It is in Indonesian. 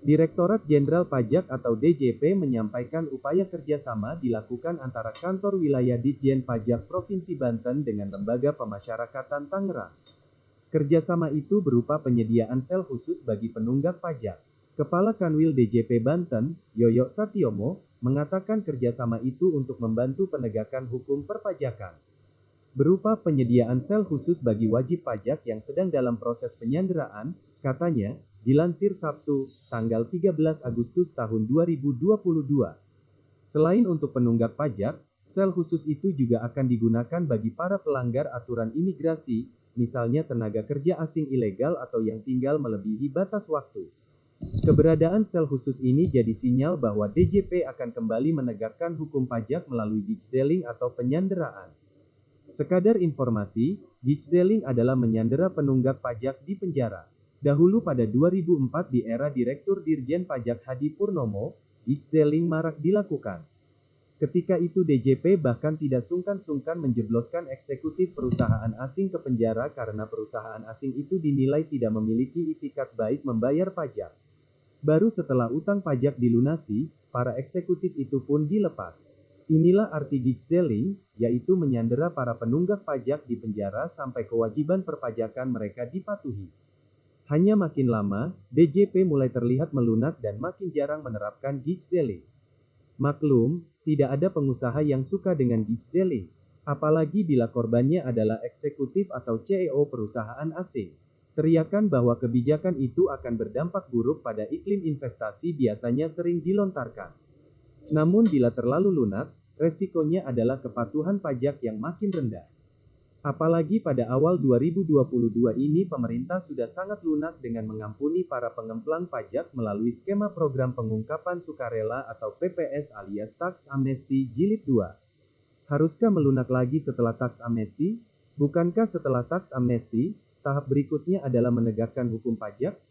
Direktorat Jenderal Pajak atau DJP menyampaikan upaya kerjasama dilakukan antara Kantor Wilayah Ditjen Pajak Provinsi Banten dengan Lembaga Pemasyarakatan Tangerang. Kerjasama itu berupa penyediaan sel khusus bagi penunggak pajak. Kepala Kanwil DJP Banten, Yoyo Satiomo, mengatakan kerjasama itu untuk membantu penegakan hukum perpajakan. Berupa penyediaan sel khusus bagi wajib pajak yang sedang dalam proses penyanderaan, katanya, dilansir Sabtu, tanggal 13 Agustus tahun 2022. Selain untuk penunggak pajak, sel khusus itu juga akan digunakan bagi para pelanggar aturan imigrasi, misalnya tenaga kerja asing ilegal atau yang tinggal melebihi batas waktu. Keberadaan sel khusus ini jadi sinyal bahwa DJP akan kembali menegakkan hukum pajak melalui gijzeling atau penyanderaan. Sekadar informasi, gijzeling adalah menyandera penunggak pajak di penjara. Dahulu pada 2004 di era Direktur Dirjen Pajak Hadi Purnomo, gijzeling marak dilakukan. Ketika itu DJP bahkan tidak sungkan-sungkan menjebloskan eksekutif perusahaan asing ke penjara karena perusahaan asing itu dinilai tidak memiliki itikat baik membayar pajak. Baru setelah utang pajak dilunasi, para eksekutif itu pun dilepas. Inilah arti gijzeling, yaitu menyandera para penunggak pajak di penjara sampai kewajiban perpajakan mereka dipatuhi. Hanya makin lama, DJP mulai terlihat melunak dan makin jarang menerapkan gijzeling. Maklum, tidak ada pengusaha yang suka dengan gijzeling, apalagi bila korbannya adalah eksekutif atau CEO perusahaan asing. Teriakan bahwa kebijakan itu akan berdampak buruk pada iklim investasi biasanya sering dilontarkan. Namun bila terlalu lunak, resikonya adalah kepatuhan pajak yang makin rendah. Apalagi pada awal 2022 ini pemerintah sudah sangat lunak dengan mengampuni para pengemplang pajak melalui skema program pengungkapan sukarela atau PPS alias Tax Amnesty Jilid 2. Haruskah melunak lagi setelah Tax Amnesty? Bukankah setelah Tax Amnesty, tahap berikutnya adalah menegakkan hukum pajak?